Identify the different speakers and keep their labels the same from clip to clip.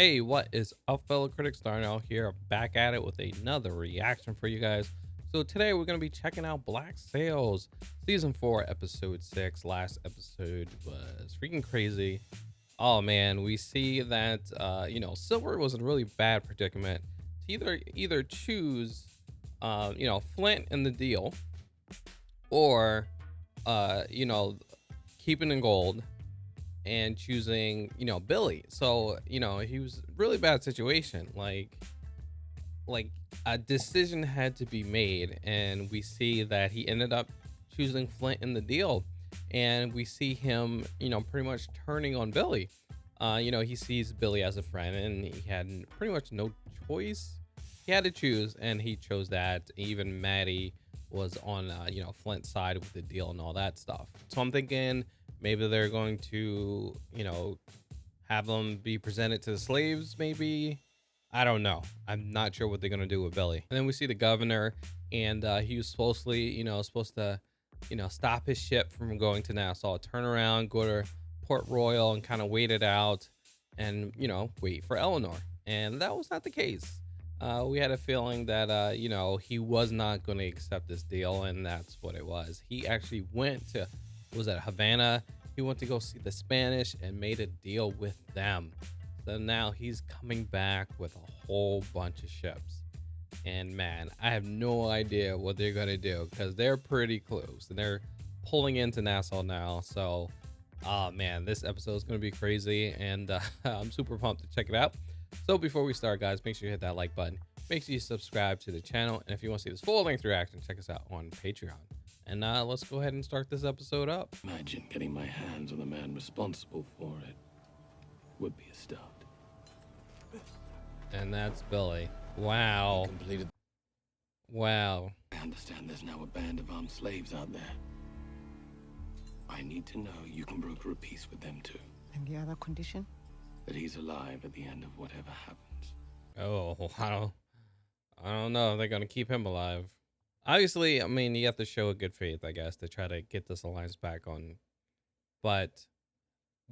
Speaker 1: Hey, what is up, fellow critics? Darnell here, back at it with another reaction for you guys. So today we're going to be checking out Black Sails, season 4, episode 6. Last episode was freaking crazy. Oh man, we see that Silver was in a really bad predicament to either choose Flint in the deal, or keeping in gold and choosing Billy. So he was really bad situation. Like a decision had to be made, and we see that he ended up choosing Flint in the deal, and we see him pretty much turning on Billy. He sees Billy as a friend, and he had pretty much no choice. He had to choose, and he chose that. Even Maddie was on Flint's side with the deal and all that stuff. So I'm thinking maybe they're going to have them be presented to the slaves, maybe. I don't know. I'm not sure what they're gonna do with Billy. And then we see the governor, and he was supposed to stop his ship from going to Nassau, turn around, go to Port Royal, and kind of wait it out, and wait for Eleanor. And that was not the case. We had a feeling that he was not going to accept this deal, and that's what it was. He actually went to, was at Havana. He went to go see the Spanish and made a deal with them. So now he's coming back with a whole bunch of ships. And man, I have no idea what they're gonna do, because they're pretty close and they're pulling into Nassau now. So man, this episode is gonna be crazy, and I'm super pumped to check it out. So before we start, guys, make sure you hit that like button, make sure you subscribe to the channel, and if you want to see this full-length reaction, check us out on Patreon. And let's go ahead and start this episode up.
Speaker 2: Imagine getting my hands on the man responsible for it. Would be a start.
Speaker 1: And that's Billy. Wow.
Speaker 2: Completed.
Speaker 1: Wow.
Speaker 2: I understand there's now a band of armed slaves out there. I need to know you can broker a peace with them too.
Speaker 3: And the other condition?
Speaker 2: That he's alive at the end of whatever happens.
Speaker 1: Oh, I don't know if they're gonna keep him alive. Obviously, I mean, you have to show a good faith, I guess, to try to get this alliance back on. But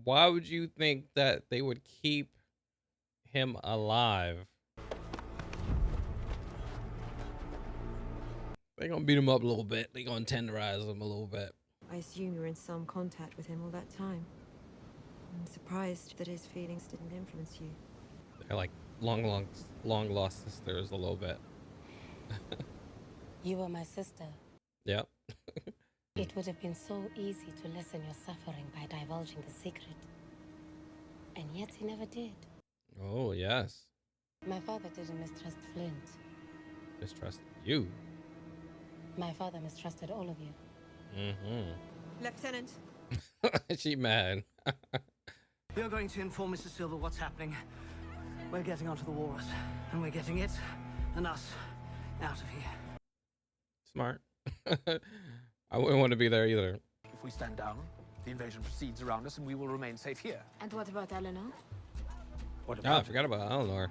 Speaker 1: why would you think that they would keep him alive? They're gonna beat him up a little bit. They're gonna tenderize him a little bit.
Speaker 4: I assume you were in some contact with him all that time. I'm surprised that his feelings didn't influence you.
Speaker 1: They're like long lost sisters a little bit.
Speaker 5: You were my sister.
Speaker 1: Yep.
Speaker 5: It would have been so easy to lessen your suffering by divulging the secret. And yet he never did.
Speaker 1: Oh, yes.
Speaker 5: My father didn't mistrust Flint.
Speaker 1: Mistrust you.
Speaker 5: My father mistrusted all of you.
Speaker 1: Mm-hmm.
Speaker 4: Lieutenant.
Speaker 1: She mad.
Speaker 3: You're going to inform Mr. Silver what's happening. We're getting onto the walrus, and we're getting it and us out of here.
Speaker 1: Smart. I wouldn't want to be there either.
Speaker 6: If we stand down, the invasion proceeds around us and we will remain safe here.
Speaker 4: And what about Eleanor?
Speaker 6: What
Speaker 1: Oh,
Speaker 6: about
Speaker 1: I forgot about Eleanor.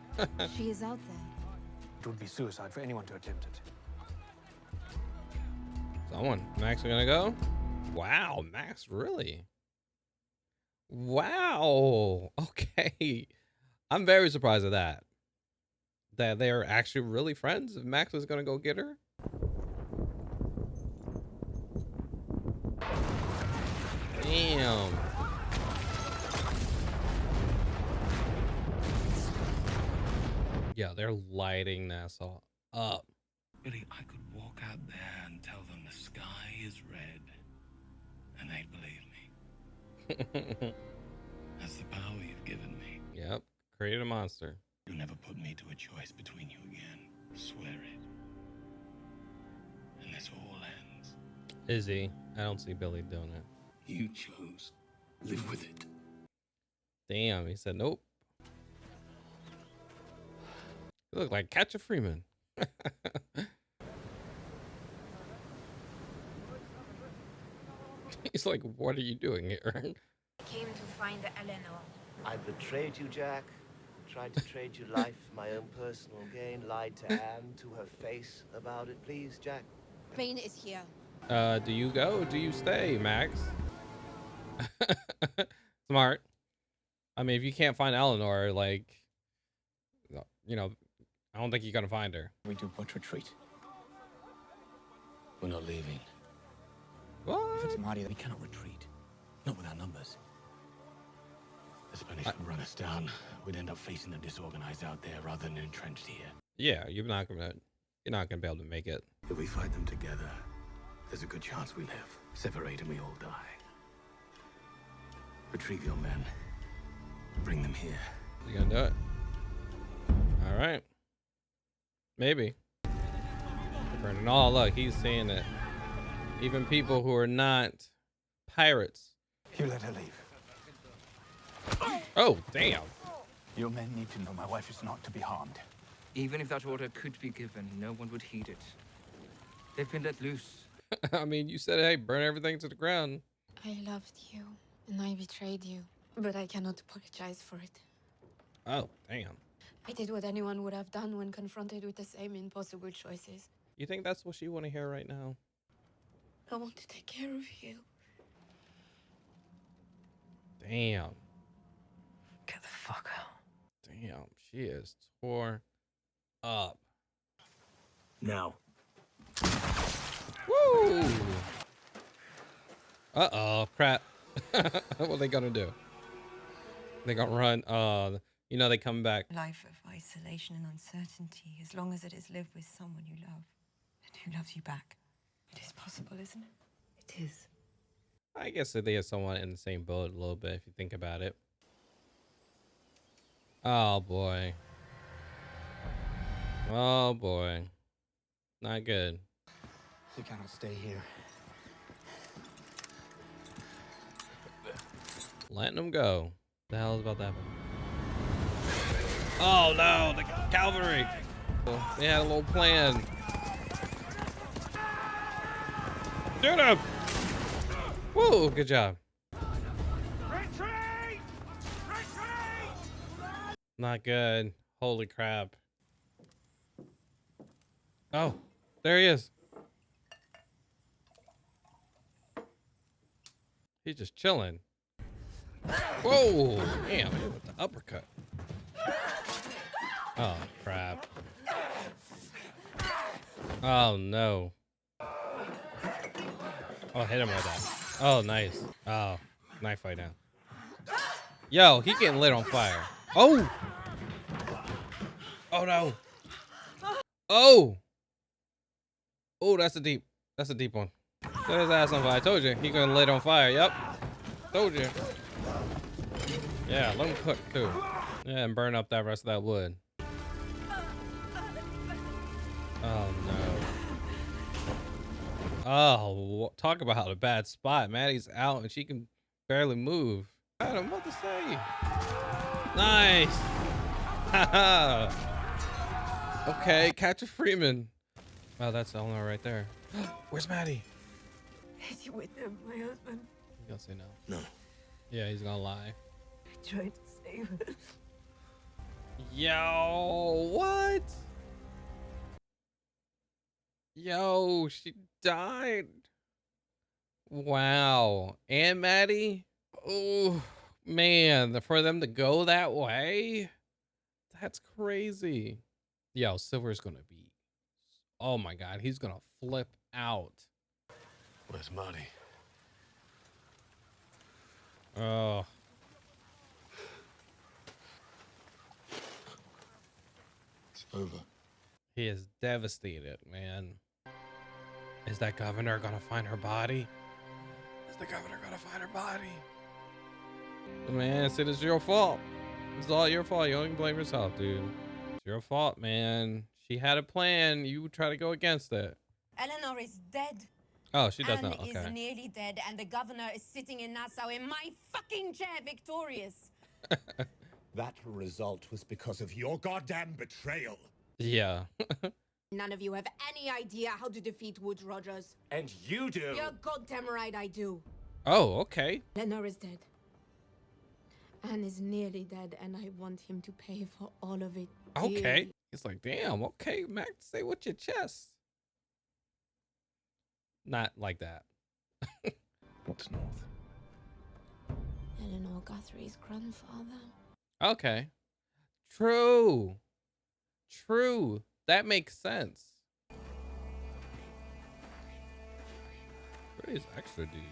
Speaker 4: She is out there.
Speaker 6: it? Would be suicide for anyone to attempt it.
Speaker 1: Someone. Max are gonna go? Wow, Max, really? Wow. Okay. I'm very surprised at that. That they're actually really friends. If Max was gonna go get her. Damn. Yeah, they're lighting Nassau up.
Speaker 2: Billy, I could walk out there and tell them the sky is red, and they'd believe me. That's the power you've given me.
Speaker 1: Yep, created a monster.
Speaker 2: You'll never put me to a choice between you again. Swear it. And this all ends.
Speaker 1: Izzy, I don't see Billy doing it.
Speaker 2: You chose. Live with it.
Speaker 1: Damn, he said nope. You look like Catcher Freeman. He's like, what are you doing here?
Speaker 4: Came to find Eleanor.
Speaker 7: I betrayed you, Jack. Tried to trade you life for my own personal gain. Lied to Anne to her face about it. Please, Jack.
Speaker 4: Spain is here.
Speaker 1: Do you go? Do you stay, Max? Smart. I mean, if you can't find Eleanor, like, you know, I don't think you're gonna find her.
Speaker 6: We do but retreat.
Speaker 2: We're not leaving.
Speaker 6: If it's
Speaker 1: What?
Speaker 6: Marty, we cannot retreat. Not with our numbers.
Speaker 2: The Spanish would run us down. We'd end up facing the disorganized out there rather than entrenched here.
Speaker 1: Yeah, you're not gonna be able to make it.
Speaker 2: If we fight them together, there's a good chance we live. Separate and we all die. Retrieve your men. Bring them here.
Speaker 1: You gonna do it? All right. Maybe. Burning. Oh, look, he's saying it. Even people who are not pirates.
Speaker 6: You let her leave.
Speaker 1: Oh, damn.
Speaker 6: Your men need to know my wife is not to be harmed.
Speaker 8: Even if that order could be given, no one would heed it. They've been let loose.
Speaker 1: I mean, you said, hey, burn everything to the ground.
Speaker 9: I loved you, and I betrayed you, but I cannot apologize for it.
Speaker 1: Oh, damn.
Speaker 9: I did what anyone would have done when confronted with the same impossible choices.
Speaker 1: You think that's what you want to hear right now?
Speaker 9: I want to take care of you.
Speaker 1: Damn.
Speaker 3: Get the fuck out.
Speaker 1: Damn. She is tore up.
Speaker 2: Now.
Speaker 1: Woo! Uh-oh, crap. What are they gonna do? They gonna run. You know, they come back.
Speaker 4: Life of isolation and uncertainty, as long as it is lived with someone you love and who loves you back. It is possible, isn't it? It is.
Speaker 1: I guess that they are somewhat in the same boat a little bit if you think about it. Oh boy. Oh boy. Not good.
Speaker 6: You cannot stay here.
Speaker 1: Letting them go. The hell is about to happen? Oh no, the cavalry. They had a little plan. Shoot him! Woo, good job.
Speaker 3: Retreat! Retreat!
Speaker 1: Not good. Holy crap. Oh, there he is. He's just chilling. Whoa, damn, he with the uppercut. Oh, crap. Oh, no. Oh, hit him with that. Oh, nice. Oh, knife fight now. Yo, he getting lit on fire. Oh! Oh, no. Oh! Oh, that's a deep one. Set his ass on fire. I told you, he gonna lit on fire. Yep. Told you. Yeah, let him cook too. Yeah, and burn up that rest of that wood. Oh no. Oh, talk about a bad spot. Maddie's out and she can barely move. I had what to say. Nice. Haha. Okay, catch a Freeman. Oh, that's Eleanor right there. Where's Maddie?
Speaker 4: Is he with them, my husband?
Speaker 1: He's gonna say no.
Speaker 2: No.
Speaker 1: Yeah, he's gonna lie.
Speaker 4: I tried to save her.
Speaker 1: Yo, what? Yo, she died. Wow. And Maddie? Oh, man. For them to go that way? That's crazy. Yo, Silver's gonna be... Oh, my God. He's gonna flip out.
Speaker 2: Where's Marty?
Speaker 1: Oh.
Speaker 2: It's over.
Speaker 1: He is devastated, man. Is that governor gonna find her body? Is the governor gonna find her body? The man said it's your fault. It's all your fault. You only blame yourself, dude. It's your fault, man. She had a plan. You try to go against it.
Speaker 5: Eleanor is dead.
Speaker 1: Oh, she does
Speaker 5: Anne
Speaker 1: not.
Speaker 5: is
Speaker 1: Okay.
Speaker 5: nearly dead, and the governor is sitting in Nassau in my fucking chair, victorious.
Speaker 10: That result was because of your goddamn betrayal.
Speaker 1: Yeah.
Speaker 5: None of you have any idea how to defeat Woods Rogers.
Speaker 10: And you do.
Speaker 5: You're goddamn right I do.
Speaker 1: Oh, okay.
Speaker 9: Eleanor is dead. Anne is nearly dead, and I want him to pay for all of it.
Speaker 1: Okay.
Speaker 9: dearly.
Speaker 1: It's like, damn. Okay, Mac, say with your chest. Not like that.
Speaker 2: What's north?
Speaker 9: Eleanor Guthrie's grandfather.
Speaker 1: Okay. True. True. That makes sense. What are these extra dudes?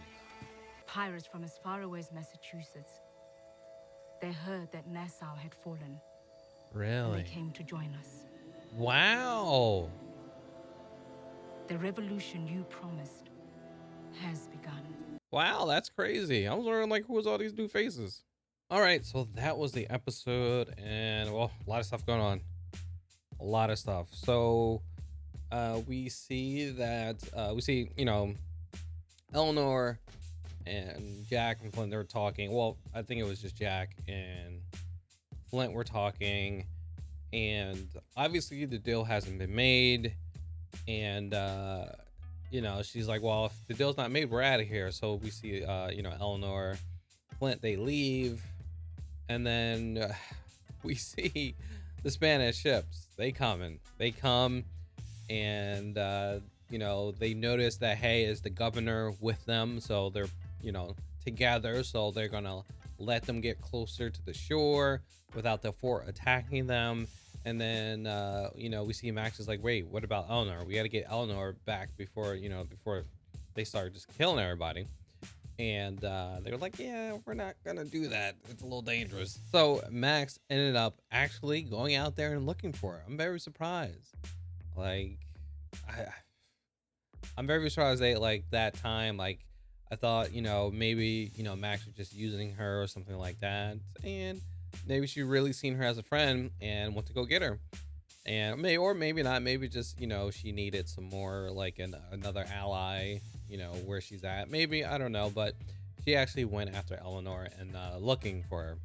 Speaker 11: Pirates from as far away as Massachusetts. They heard that Nassau had fallen. And
Speaker 1: Really?
Speaker 11: they came to join us.
Speaker 1: Wow.
Speaker 11: The revolution you promised has begun.
Speaker 1: Wow, that's crazy. I was wondering, like, who was all these new faces? All right, so that was the episode, and well, a lot of stuff going on. A lot of stuff. So we see that you know, Eleanor and Jack and Flint, they were talking. Well, I think it was just Jack and Flint were talking, and obviously the deal hasn't been made. And you know, she's like, well, if the deal's not made, we're out of here. So we see you know, Eleanor, Flint, they leave, and then we see the Spanish ships. They come, and you know, they notice that Hay is the governor with them, so they're, you know, together. So they're gonna let them get closer to the shore without the fort attacking them. And then you know, we see Max is like, wait, what about Eleanor? We got to get Eleanor back before, you know, before they start just killing everybody. And they were like, yeah, we're not gonna do that, it's a little dangerous. So Max ended up actually going out there and looking for her. I'm very surprised. Like, I'm very surprised they, like, that time, like, I thought, you know, maybe, you know, Max was just using her or something like that, and maybe she really seen her as a friend and went to go get her. And maybe not, maybe just, you know, she needed some more, like, another ally, you know, where she's at, maybe, I don't know. But she actually went after Eleanor and looking for her,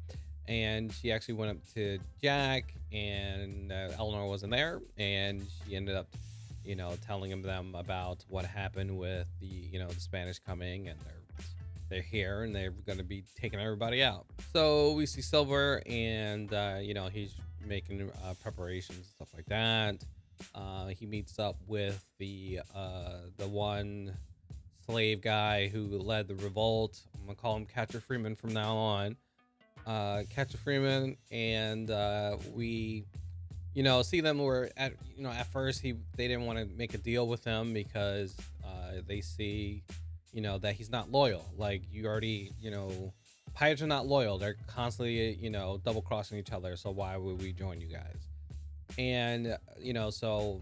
Speaker 1: and she actually went up to Jack, and Eleanor wasn't there, and she ended up, you know, telling them about what happened with the, you know, the Spanish coming, and they're here and they're going to be taking everybody out. So we see Silver, and you know, he's making preparations and stuff like that. He meets up with the one slave guy who led the revolt. I'm gonna call him Catcher Freeman from now on. Catcher Freeman, and we, you know, see them were at, you know, at first they didn't want to make a deal with him because they see, you know, that he's not loyal. Like, you already, you know, pirates are not loyal. They're constantly, you know, double crossing each other. So why would we join you guys? And, you know, so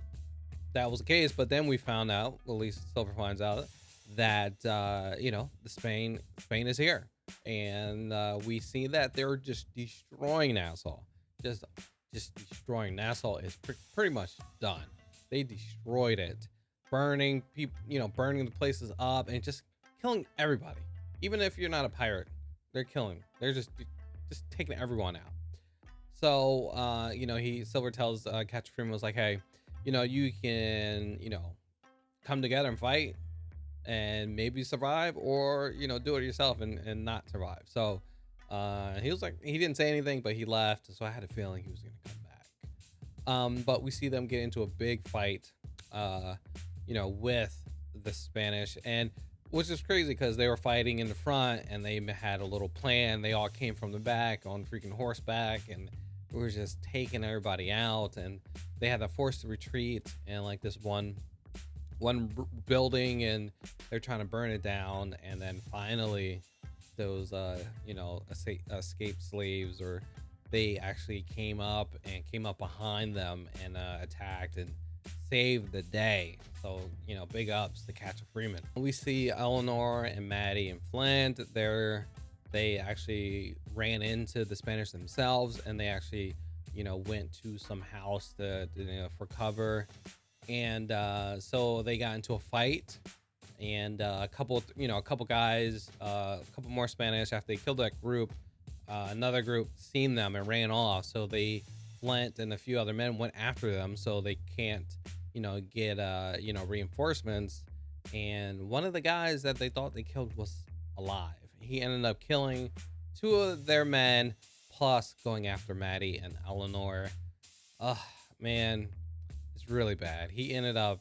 Speaker 1: that was the case. But then we found out, at least Silver finds out, that, you know, Spain is here. And we see that they're just destroying Nassau. Just destroying Nassau is pretty much done. They destroyed it, burning people, you know, burning the places up and just killing everybody. Even if you're not a pirate, they're killing. They're just taking everyone out. So you know, Silver tells Catcher Freeman, was like, hey, you know, you can, you know, come together and fight and maybe survive, or, you know, do it yourself and not survive. So he was like, he didn't say anything, but he left. So I had a feeling he was gonna come back. But we see them get into a big fight, you know, with the Spanish, and which is crazy because they were fighting in the front and they had a little plan. They all came from the back on freaking horseback, and we were just taking everybody out, and they had to force the retreat and like this one building, and they're trying to burn it down. And then finally those you know, escaped slaves, or they actually came up behind them and attacked and saved the day. So, you know, big ups to Catcher Freeman. We see Eleanor and Maddie and Flint. They actually ran into the Spanish themselves, and they actually, you know, went to some house to you know, for cover. And so they got into a fight, and a couple guys, a couple more Spanish, after they killed that group, another group seen them and ran off. So Flint and a few other men went after them, so they can't, you know, get you know, reinforcements. And one of the guys that they thought they killed was alive. He ended up killing two of their men, plus going after Maddie and Eleanor. Man, it's really bad. He ended up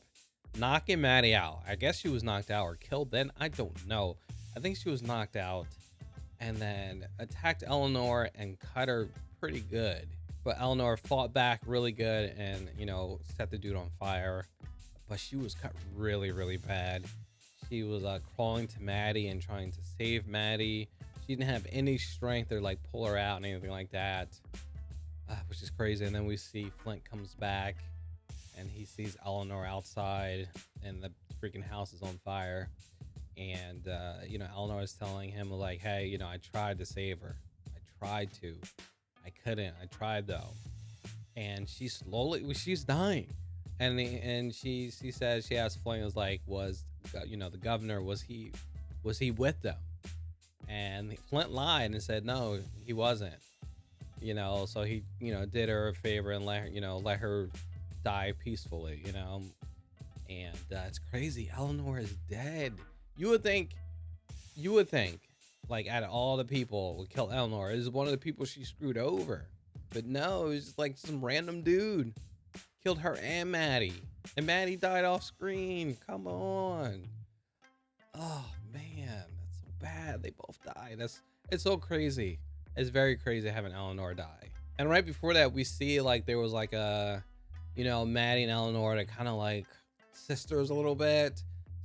Speaker 1: knocking Maddie out. I guess she was knocked out or killed then, I don't know. I think she was knocked out, and then attacked Eleanor and cut her pretty good. But Eleanor fought back really good and, you know, set the dude on fire. But she was cut really, really bad. She was crawling to Maddie and trying to save Maddie. She didn't have any strength to like pull her out and anything like that, which is crazy. And then we see Flint comes back and he sees Eleanor outside and the freaking house is on fire. And, you know, Eleanor is telling him like, hey, you know, I tried to save her. I tried to. I couldn't. I tried though. And she's dying. And she says, she asked Flint, was like, you know, the governor, was he with them? And Flint lied and said, no, he wasn't. You know, so he, you know, did her a favor and let her die peacefully, you know. And it's crazy. Eleanor is dead. You would think, like, out of all the people would kill Eleanor, is one of the people she screwed over. But no, it was just like some random dude killed her and Maddie. And Maddie died off screen. Come on. Oh man, that's so bad. They both died. It's so crazy. It's very crazy having Eleanor die. And right before that, we see like there was like a, you know, Maddie and Eleanor, they're kind of like sisters a little bit.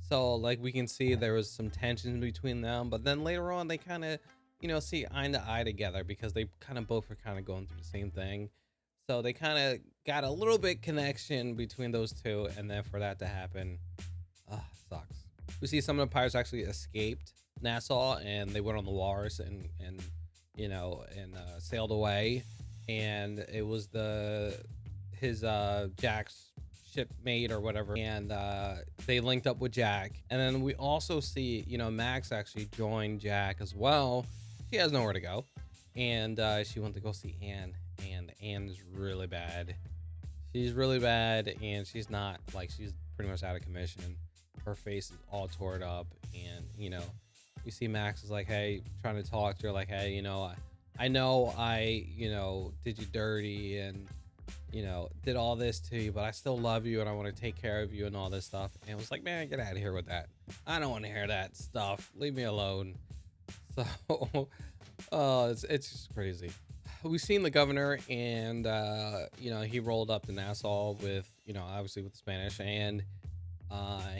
Speaker 1: So like we can see there was some tension between them, but then later on they kind of, you know, see eye to eye together because they kind of both were kind of going through the same thing. So they kind of got a little bit connection between those two, and then for that to happen, sucks. We see some of the pirates actually escaped Nassau and they went on the walrus and you know, and sailed away. And it was his Jack's shipmate or whatever, and they linked up with Jack. And then we also see, you know, Max actually joined Jack as well. She has nowhere to go, and she went to go see Anne, and Anne is really bad. She's really bad, and she's not, like, she's pretty much out of commission. Her face is all torn up, and, you know, you see Max is like, hey, trying to talk to her, like, hey, you know, I know I, you know, did you dirty and, you know, did all this to you, but I still love you and I want to take care of you and all this stuff. And it was like, man, get out of here with that. I don't want to hear that stuff. Leave me alone. So, it's just crazy. We've seen the governor, and, you know, he rolled up to Nassau with, you know, obviously with the Spanish, and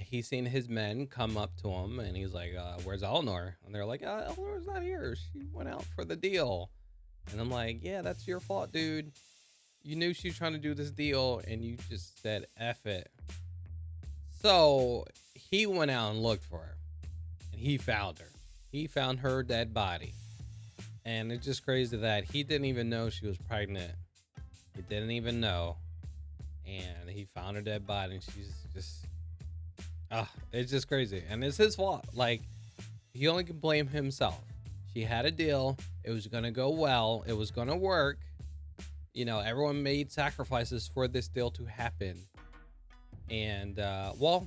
Speaker 1: he's seen his men come up to him, and he's like, where's Eleanor? And they're like, Eleanor's not here. She went out for the deal. And I'm like, yeah, that's your fault, dude. You knew she was trying to do this deal, and you just said, F it. So he went out and looked for her, and he found her. He found her dead body. And it's just crazy that he didn't even know she was pregnant. He didn't even know. And he found her dead body, and she's just, it's just crazy. And it's his fault. Like, he only can blame himself. She had a deal. It was going to go well. It was going to work. You know, everyone made sacrifices for this deal to happen. And, well,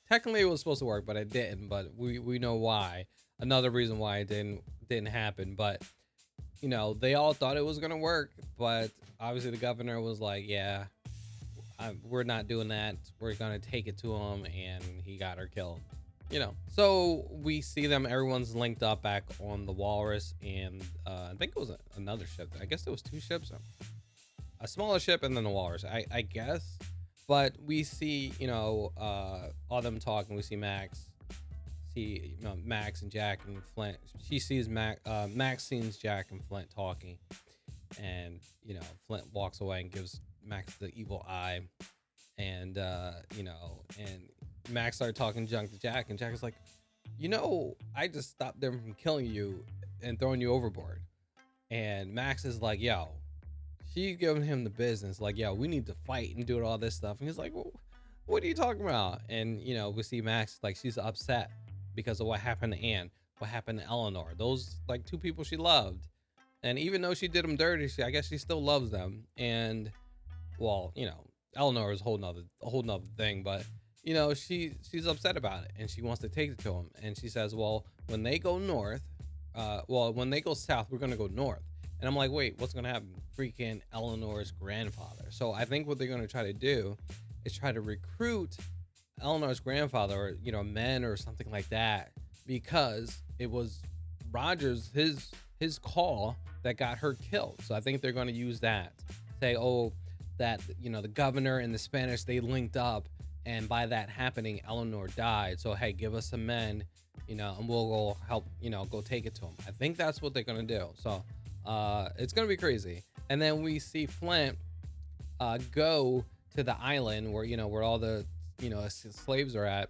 Speaker 1: technically it was supposed to work, but it didn't. But we know why. Another reason why it didn't happen. But, you know, they all thought it was going to work. But obviously the governor was like, yeah, we're not doing that. We're going to take it to him. And he got her killed. You know, so we see them. Everyone's linked up back on the Walrus. And I think it was another ship. I guess there was two ships. A smaller ship and then the Walrus, I guess. But we see, you know, all them talking. We see Max. See, you know, Max and Jack and Flint. She sees Max sees Jack and Flint talking. And, you know, Flint walks away and gives Max the evil eye. And, you know, and Max started talking junk to Jack. And Jack is like, you know, I just stopped them from killing you and throwing you overboard. And Max is like, yo. She's giving him the business, like, yo, we need to fight and do all this stuff. And he's like, well, what are you talking about? And, you know, we see Max, like, she's upset because of what happened to Anne, what happened to Eleanor. Those, like, two people she loved. And even though she did them dirty, I guess she still loves them. And, well, you know, Eleanor is a whole nother thing. But, you know, she's upset about it. And she wants to take it to him. And she says, well, when they go north, when they go south, we're going to go north. And I'm like, wait, what's going to happen? Freaking Eleanor's grandfather. So I think what they're going to try to do is try to recruit Eleanor's grandfather, or, you know, men or something like that, because it was Rogers, his call that got her killed. So I think they're going to use that. say, oh, that, you know, the governor and the Spanish, they linked up, and by that happening, Eleanor died. So hey, give us some men, you know, and we'll go help, you know, go take it to him. I think that's what they're gonna do. So it's gonna be crazy. And then we see Flint go to the island where, you know, where all the, you know, slaves are at,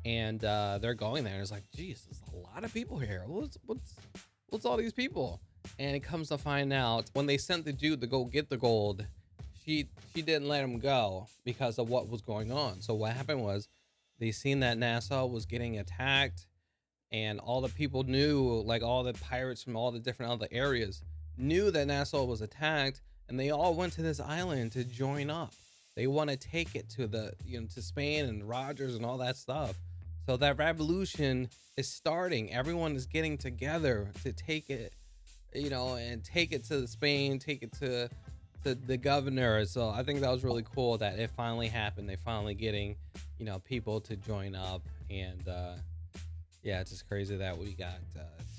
Speaker 1: and they're going there, and it's like, geez, there's a lot of people here. What's all these people? And it comes to find out, when they sent the dude to go get the gold, she didn't let him go because of what was going on. So what happened was, they seen that Nassau was getting attacked, and all the people knew, like all the pirates from all the different other areas knew that Nassau was attacked, and they all went to this island to join up. They want to take it to the, you know, to Spain and Rogers and all that stuff. So that revolution is starting. Everyone is getting together to take it, you know, and take it to Spain, take it to the governor. So I think that was really cool that it finally happened. They finally getting, you know, people to join up. And yeah, it's just crazy that we got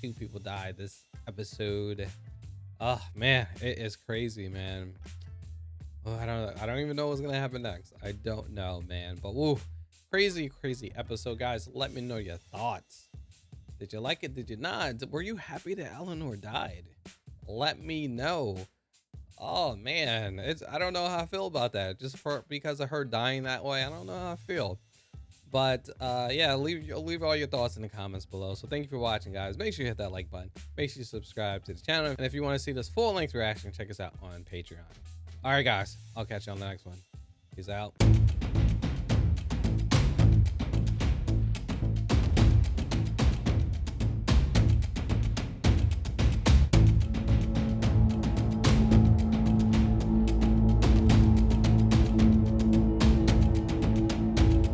Speaker 1: 2 people died this episode. Oh man, it is crazy, man. Oh, I don't even know what's gonna happen next. I don't know, man. But woo, crazy episode, guys. Let me know your thoughts. Did you like it? Did you not? Were you happy that Eleanor died? Let me know. Oh man, I don't know how I feel about that. Just because of her dying that way, I don't know how I feel. But yeah, leave all your thoughts in the comments below. So thank you for watching, guys. Make sure you hit that like button. Make sure you subscribe to the channel. And if you want to see this full-length reaction, check us out on Patreon. All right, guys. I'll catch you on the next one. Peace out.